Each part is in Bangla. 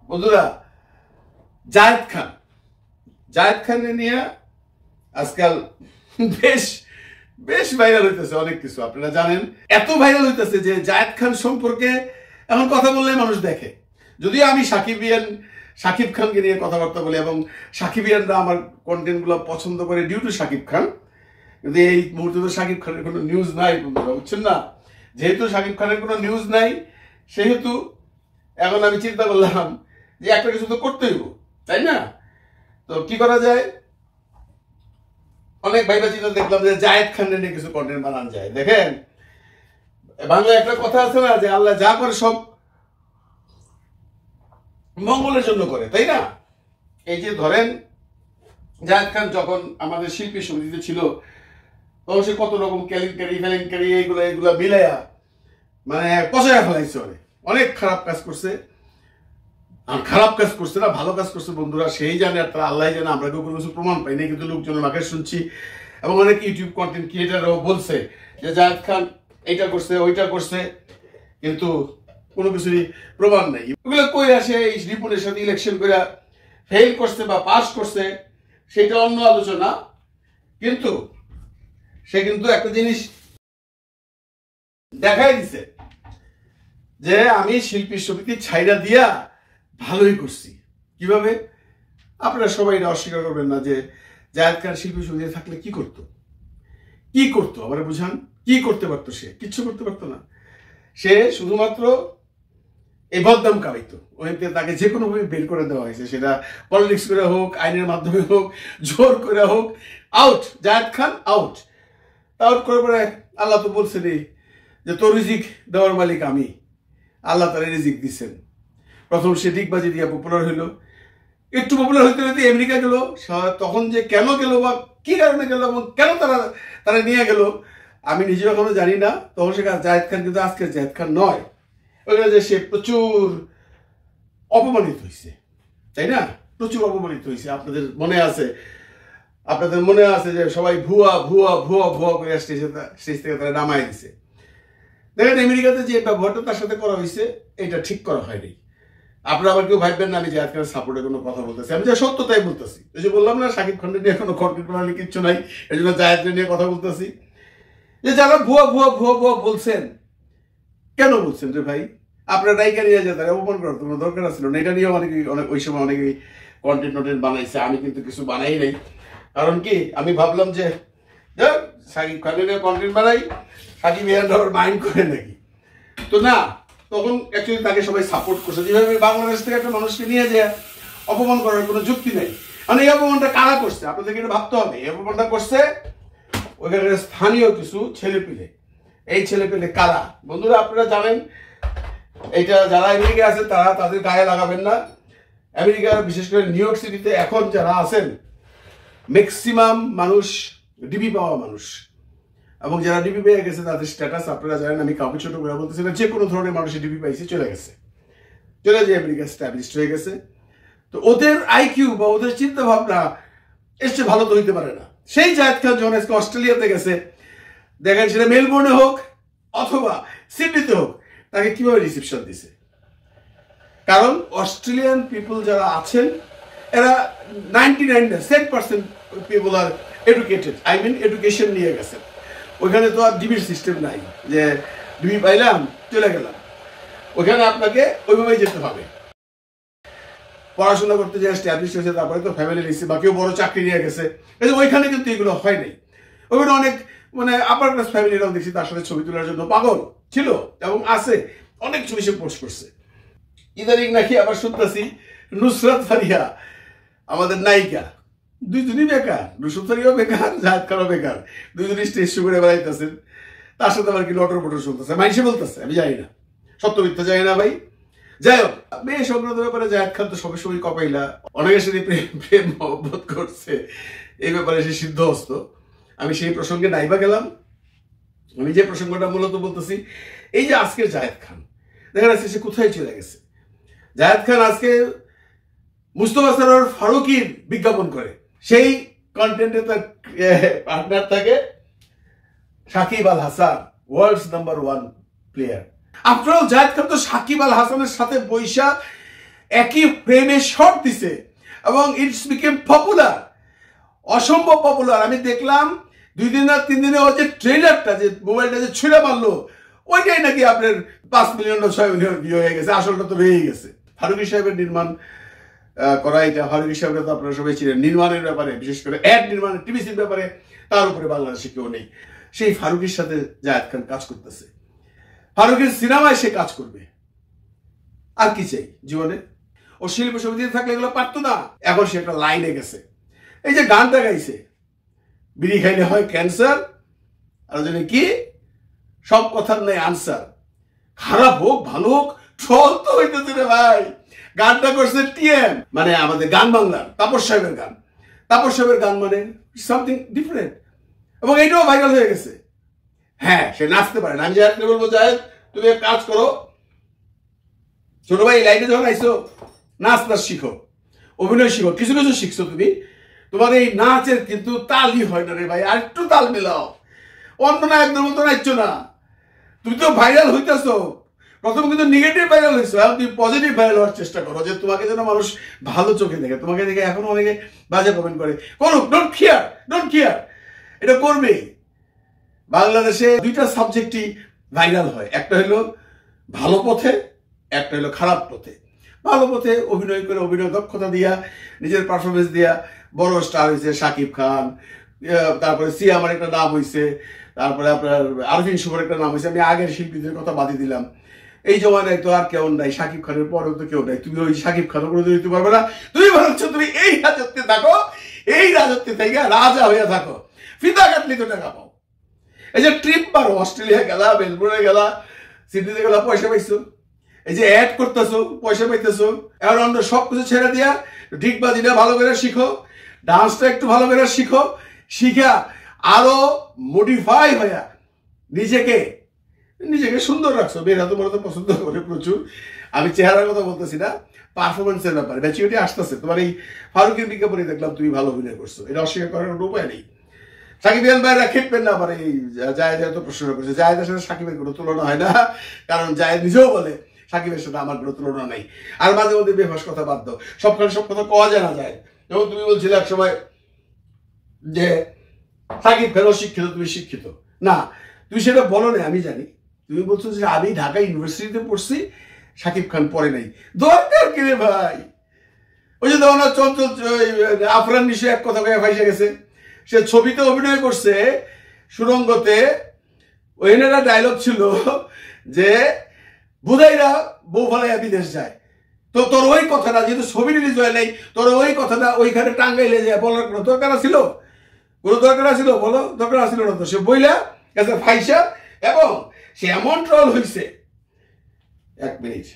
বন্ধুরা, জায়েদ খান নিয়ে আজকাল বেশ বেশ ভাইরাল হইতেছে অনেক কিছু। আপনারা জানেন, এত ভাইরাল হইতেছে যে জায়েদ খান সম্পর্কে এখন কথা বললে মানুষ দেখে। যদিও আমি শাকিব খানকে নিয়ে কথাবার্তা বলি এবং সাকিবিয়ানরা আমার কন্টেন্ট গুলো পছন্দ করে ডিউ টু শাকিব খান, কিন্তু এই মুহূর্তে তো শাকিব খানের কোনো নিউজ নাই বন্ধুরা, বুঝছেন না? যেহেতু শাকিব খানের কোনো নিউজ নাই, সেহেতু এখন আমি চিন্তা করলাম যে একটা কিছু তো করতেই হইব, তাই না? তো কি করা যায়, অনেক ভাইবা চিন্তা দেখলাম যে জায়েদ খানের নিয়ে কিছু কন্টেন্ট বানানো যায়। দেখেন, বাংলায় একটা কথা আছে না, যে আল্লাহ যা করে সব মঙ্গলের জন্য করে, তাই না? এই যে ধরেন, জায়েদ খান যখন আমাদের শিল্পী সমিতিতে ছিল, তখন সে কত রকম কেলেঙ্কারি এইগুলা মিলাইয়া মানে পচায়া ফেলাইছে, অনেক খারাপ কাজ করছে। আর খারাপ কাজ করছে না, ভালো কাজ করছে বন্ধুরা সেই জানে, আর তারা আল্লাহ জানে, আমরা কেউ কোনো কিছু প্রমাণ পাই নাই, কিন্তু লোকজনের মাকে শুনছি এবং অনেক ইউটিউব কন্টেন্ট ক্রিয়েটাররাও বলছে যে জায়েদ খান এইটা করছে ওইটা করছে, কিন্তু কোনো কিছুরই প্রমাণ নাই। ওগুলো কই আসে, এই রিপনের সাথে ইলেকশন করে ফেল করছে বা পাস করছে সেটা অন্য আলোচনা, কিন্তু সে কিন্তু একটা জিনিস দেখাই দিছে যে আমি শিল্পী সমিতি ছাইরা দিয়া ভালোই করছি। কিভাবে? আপনারা সবাই এটা অস্বীকার করবেন না যে জায়েদ খান শিল্পী সমিতি থাকলে কি করতো আবার বুঝান, কি করতে পারতো? সে কিচ্ছু করতে পারতো না। সে শুধুমাত্র এই বদনাম কামাইতো, ওইতে তাকে যে কোনো ভাবে বের করে দেওয়া হয়েছে, সেটা পলিটিক্স করে হোক, আইনের মাধ্যমে হোক, জোর করে হোক, আউট। জায়েদ খান আউট করে পরে আল্লাহ তো বলছেন যে তোর রিজিক দেওয়ার মালিক আমি, আল্লাহ তার রিজিক দিচ্ছেন। প্রথম সে ডিগবাজি দিয়ে পপুলার হইলো, একটু পপুলার হইতে হইতে আমেরিকা গেল। তখন যে কেন গেল বা কি কারণে গেল এবং কেন তারা নিয়ে গেল আমি নিজেও এখনো জানি না। তখন সে জায়েদ খান কিন্তু আজকে জায়েদ খান নয়, ওইখানে যে সে প্রচুর অপমানিত হয়েছে, তাই না? প্রচুর অপমানিত হয়েছে। আপনাদের মনে আছে যে সবাই ভুয়া ভুয়া ভুয়া ভুয়া করে স্টেজ থেকে তারা নামাই দিছে। দেখেন, আমেরিকাতে যে ব্যবহারটা তার সাথে করা হয়েছে, এটা ঠিক করা হয়নি। আপনারা আবার কেউ ভাববেন না আমি জায়েদ খানের সাপোর্টে কোনো কথা বলতেছি, আমি যা সত্য তাই বলতেছি। এই যে বললাম না, শাকিব খানের নিয়ে কোনো কন্টেন্ট প্রণালী কিচ্ছু নাই, এই জন্য জায়েদ নিয়ে কথা বলতেছি। যে যারা ভুয়া ভুয়া ভুয়া ভুয়া বলছেন, কেন বলছেন রে ভাই? আপনার নায়িকা নিয়ে যেতে অপমান করার কোনো দরকার ছিল না। এটা নিয়েও অনেক ওই সময় অনেকেই কন্টেন্ট বানাইছে, আমি কিন্তু কিছু বানাই নাই। কারণ কি, আমি ভাবলাম যে শাকিব খানের কন্টেন্ট বানাই, শাকিব মাইন্ড করে নাকি, তো না। তখন অ্যাকচুয়ালি তাকে সবাই সাপোর্ট করছে। যেভাবে বাংলাদেশ থেকে একটা মানুষকে নিয়ে যে অপমান করার কোনো যুক্তি নেই। মানে এই অপমানটা কারা করছে আপনাদেরকে এটা ভাবতে হবে। এই অপমানটা করছে ওইখানে স্থানীয় কিছু ছেলেপিলে। এই ছেলেপিলে কারা বন্ধুরা? আপনারা জানেন, এইটা যারা আমেরিকা আছে তারা তাদের গায়ে লাগাবেন না। আমেরিকার বিশেষ করে নিউ ইয়র্ক সিটিতে এখন যারা আছেন, ম্যাক্সিমাম মানুষ ডিবি পাওয়া মানুষ, এবং যারা ডিবি পেয়ে গেছে তাদের স্ট্যাটাস আপনারা জানেন। আমি কাউকে ছোট করে বলতেছি না, যে কোনো ধরনের মানুষের ডিবি পাইছে চলে যে আমেরিকা স্ট্যাবলিশড হয়ে গেছে। তো ওদের আইকিউ বা ওদের চিন্তা ভাবনা এর চেয়ে ভালো তো হইতে পারে না। সেই জায়েদ খান যখন আজকে অস্ট্রেলিয়াতে গেছে, দেখেন সেটা মেলবোর্নে হোক অথবা সিডনিতে হোক, তাকে কিভাবে রিসিপশন দিছে। কারণ অস্ট্রেলিয়ান পিপল যারা আছেন, এরা 99% পিপল আর এডুকেটেড, এডুকেশন নিয়ে গেছেন। ওইখানে তো আর ডিবির সিস্টেম নাই যে ডিবি পাইলাম চলে গেলাম। ওইখানে আপনাকে ওইভাবেই যেতে হবে। পড়াশোনা করতে যে এস্টাবলিশ হয়েছে, তারপরে তো ফ্যামিলি নিচ্ছে বা কেউ বড় চাকরি নিয়ে গেছে, ওইখানে কিন্তু এগুলো হয় নাই। ওইখানে অনেক আপার ক্লাস ফ্যামিলিরাও দেখছি তার সাথে ছবি তোলার জন্য পাগল ছিল এবং আছে, অনেক ছবি সে পোস্ট করছে। ইদানিং নাকি আবার শুনতেছি নুসরাত ফারিয়া আমাদের নায়িকা, দুইজনই বেকার, নুসরাত ফারিয়াও বেকার, জায়েদ খানও বেকার, দুইজনই স্টেজ শো করে বেড়াইতেছেন। তার সাথে আবার কি লটর পটর শুনতেছে, মাইসে বলতেছে, আমি জানি না, সত্য মিথ্যা জানি না ভাই। যাই হোক, মেয়ে সংক্রান্ত ব্যাপারে জায়েদ খান তো সবসময় কপাইলা, অনেকের সাথে প্রেম মহব্বত করছে, এই ব্যাপারে সে সিদ্ধহস্ত। আমি সেই প্রসঙ্গে নাইবা গেলাম। আমি যে প্রসঙ্গটা মূলত বলতেছি, এই যে আজকে জায়েদ খান দেখা যাচ্ছে সে কোথায় চলে গেছে। জায়েদ খান আজকে মুস্তফা সরোয়ার ফারুকীর বিজ্ঞাপন করে, সেই কন্টেন্টে তার পার্টনার থাকে Shakib Al Hasan, world's number 1 player. After all Zayed Khan তো সাকিব আল হাসানের সাথে বৈশা একই ফ্রেমে শট দিছে এবং ইটস বিকেম পপুলার, অসম্ভব পপুলার। আমি দেখলাম 2 দিন আর 3 দিনে ওই যে ট্রেলারটা, যে মোবাইলটা যে ছুঁড়ে মারলো, ওইটাই নাকি আপনার 5 মিলিয়ন না 6 মিলিয়ন ভিউ হয়ে গেছে। আসলটা তো রয়েই গেছে। ফারুকী সাহেবের নির্মাণ করা এটা। ফারুকী সাহেবরা তো আপনারা সবাই ছিলেন নির্মাণের ব্যাপারে, বিশেষ করে অ্যাড নির্মাণের, টিভিসির ব্যাপারে তার উপরে বাংলাদেশে কেউ নেই। সেই ফারুকীর সাথে জায়েদ খান কাজ করতেছে, ফারুকীর সিনেমায় সে কাজ করবে। আর কি চাই জীবনে? ও শিল্প সমিতিতে থাকলে এগুলো পারতো না। এখন সে একটা লাইনে গেছে। এই যে গানটা গাইছে, বিড়ি খাইলে হয় ক্যান্সার, আর যদি কি সব কথার নেই আনসার। খারাপ হোক ভালো হোক ট্রল তো হইতেছে রে ভাই। গানটা করছে টিএম, মানে আমাদের গান বাংলার তাপস সাহেবের গান। তাপস সাহেবের গান মানে সামথিং ডিফারেন্ট, এবং এইটাও ভাইরাল হয়ে গেছে। হ্যাঁ, সে নাচতে পারে না। আমি জায়েদকে বলবো, জায়েদ তুমি এক কাজ করো, ছোট ভাই এই লাইনে যখন আইসো, নাচ শিখো, অভিনয় শিখো, কিছু কিছু শিখছো তুমি। তোমার এই নাচের কিন্তু তালই হয় না রে ভাই, আর একটু তাল মিলাও। অন্য নায়কদের মতো নাচছো না। তুমি তো ভাইরাল হইতেছো, প্রথম কিন্তু নেগেটিভ ভাইরাল হয়েছো, এখন তুমি পজিটিভ ভাইরাল হওয়ার চেষ্টা করো, যে তোমাকে যেন মানুষ ভালো চোখে দেখে। তোমাকে দেখে এখন অনেকে বাজে কমেন্ট করে, করুক, ডোন্ট কেয়ার, এটা করবেই। বাংলাদেশে 2টা সাবজেক্টই ভাইরাল হয়, একটা হলো ভালো পথে, একটা হলো খারাপ পথে। ভালো পথে অভিনয় করে, অভিনয় দক্ষতা দিয়া, নিজের পারফরমেন্স দিয়া বড় স্টার হয়েছে শাকিব খান, তারপরে সিয়ামার একটা নাম হয়েছে, তারপরে আপনার আরফিন শুভর একটা নাম হয়েছে। আমি আগের শিল্পীদের কথা বাদই দিলাম। এই জমানায় তো আর কেউ নাই, শাকিব খানের পরেও তো কেউ নাই। তুমি ওই শাকিব খানও করে দিতে পারবে না। তুমি ভাবছ তুমি এই রাজত্বে থাকো, এই রাজত্বে থেকে রাজা হয়ে থাকো, ফিতা কাটলি তো টাকা পাও। এই যে ট্রিপ মারো, অস্ট্রেলিয়া গেলা, মেলবোর্নে গেলা, সিডনিতে গেলা, পয়সা পাইছো। এই যে অ্যাড করতেছো, পয়সা পাইতেছো। এখন অন্য সবকিছু ছেড়ে দিয়া ডিগবাজিটা ভালো করে শিখো, ডান্সটা একটু ভালো করে শিখো, শিখা আরো মডিফাই হইয়া নিজেকে সুন্দর রাখছো। মেয়েরা তোমার তো পছন্দ করে প্রচুর। আমি চেহারার কথা বলতেছি না, পারফরমেন্সের ব্যাপারে ম্যাচুরিটি আসতেছে। তোমার এই ফারুকের বিজ্ঞাপনে দেখলাম তুমি ভালো অভিনয় করছো, এটা অস্বীকার করার কোনো উপায় নেই। সাকিবিয়ান ভাইরা খেপবেন না। আবার এই জায়েদের তো প্রশ্ন করছে, জায়েদের সাথে সাকিবের কোনো তুলনা হয় না, কারণ জায়েদ নিজেও বলে সাকিবের সাথে আমার কোনো তুলনা নেই। আর মাঝে মধ্যে বেফাস কথা বাদ দাও, সবখানে সব কথা কওয়া যায় না যায়। যেমন তুমি বলছিলে এক সময় যে সাকিব খান অশিক্ষিত, তুমি শিক্ষিত না, তুমি সেটা বলো না, আমি জানি। তুমি বলছো যে আমি ঢাকা ইউনিভার্সিটিতে পড়ছি, সাকিব খান পড়ে নাই। দরকার কি রে ভাই? ওই যে তখন চঞ্চল আফরান নিশো এক কথা কয়ে ফাইসে গেছে। সে ছবিতে অভিনয় করছে সুরঙ্গতে, ওইখানে একটা ডায়লগ ছিল যে বুধাইরা বউ ফালাইয়া বিদেশ যায়। তো তোর ওই কথাটা, যেহেতু ছবি রিলিজ হয় নাই, তোর ওই কথাটা ওইখানে টাঙ্গাইলে যায় বলার কোনো দরকার ছিল? কোনো দরকার ছিল? বলো, দরকার ছিল না তো। সে বইলা গেছে ফাইসা, এবং সে এমন ট্রল হয়েছে। 1 মিনিট,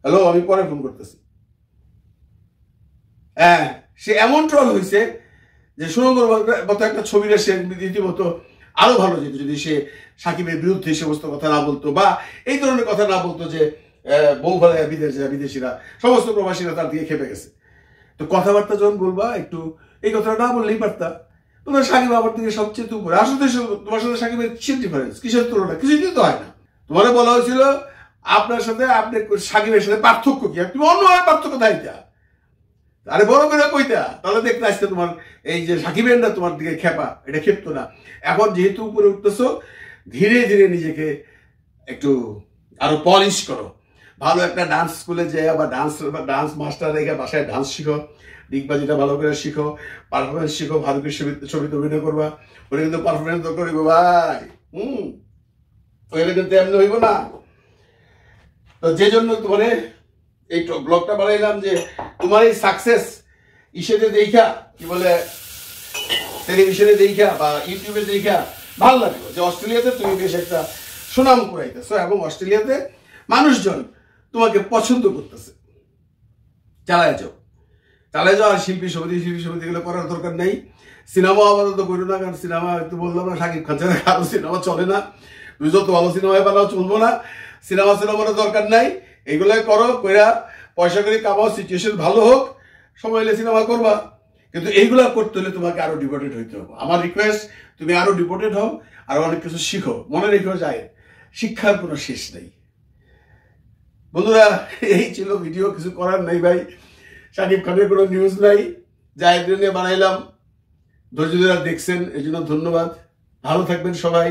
হ্যালো, আমি পরে ফোন করতেছি। হ্যাঁ, সে এমন ট্রল হয়েছে যে সুরঙ্গর মতো একটা ছবিটা সে রীতিমতো আরো ভালো যেত যদি সে সাকিবের বিরুদ্ধে সমস্ত কথা না বলতো, বা এই ধরনের কথা না বলতো যে বউ ভালাইয়া বিদেশ যায়, বিদেশিরা সমস্ত প্রবাসীরা তার দিকে খেপে গেছে। তো কথাবার্তা যখন বলবা একটু এই কথাটা না বললেই পারতা। তোমার সাকিব আমার দিকে সবচেয়ে উপরে। আসলে তোমার সাথে সাকিবের কিসের ডিফারেন্স, কিসের তুলনা? কিছুই তো হয় না। তোমার বলা হয়েছিল আপনার সাথে আপনি সাকিবের সাথে পার্থক্য কি, তুমি অন্যভাবে পার্থক্য দাইতা, আরে বড় করে কইতা, তাহলে দেখতে আসতে তোমার এই যে সাকিবের না তোমার দিকে খেপা, এটা খেপতো না। এখন যেহেতু উপরে উঠতেছো, ধীরে ধীরে নিজেকে একটু আরো পলিশ করো। ভালো একটা ডান্স স্কুলে যে বা ডান্স মাস্টার রেখে বাসায় ডান্স শিখো, ডিগবাজিটা ভালো করে শিখো, পারফরমেন্স শিখো। ভারতের ছবিতে অভিনয় করবা, ওটা কিন্তু পারফরমেন্স দরকার হইব ভাই। ওইটা কিন্তু এমনি হইব না। তো যে জন্য তোমার এই ব্লগটা বানাইলাম, যে তোমার এই সাকসেস ইসেতে দেখা, কি বলে, টেলিভিশনে দেখা বা ইউটিউবে দেখা ভালো লাগলো যে অস্ট্রেলিয়াতে তুমি বেশ একটা সুনাম কুড়াইতেছো, এবং অস্ট্রেলিয়াতে মানুষজন তোমাকে পছন্দ করতেছে। চালায় যাও। আর শিল্পী সমিতিগুলো করার দরকার নেই। সিনেমা আপাতত করো না, কারণ সিনেমা একটু বললাম না, সাকিব খান ছাড়া কারো সিনেমা চলে না। তুমি যত ভালো সিনেমায় বানাও চলবো না। সিনেমার দরকার নাই, এগুলোই করো, কইরা পয়সা করে কামাও, সিচুয়েশন ভালো হোক, সময় হলে সিনেমা করবা। কিন্তু এইগুলা করতে হলে তোমাকে আরো ডিভোটেড হইতে হবে। আমার রিকোয়েস্ট, তুমি আরো ডিভোটেড হও, আর অনেক কিছু শিখো। মনে রেখো যায় শিক্ষার কোনো শেষ নেই। বন্ধুরা, এই ছিল ভিডিও, কিছু করার নাই ভাই, শাকিব খানের কোনো নিউজ নাই, জায়েদ নিয়ে বানাইলাম, ধৈর্য ধরে দেখছেন এই জন্য ধন্যবাদ। ভালো থাকবেন সবাই,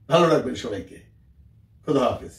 ভালো রাখবেন সবাইকে, খোদা হাফেজ।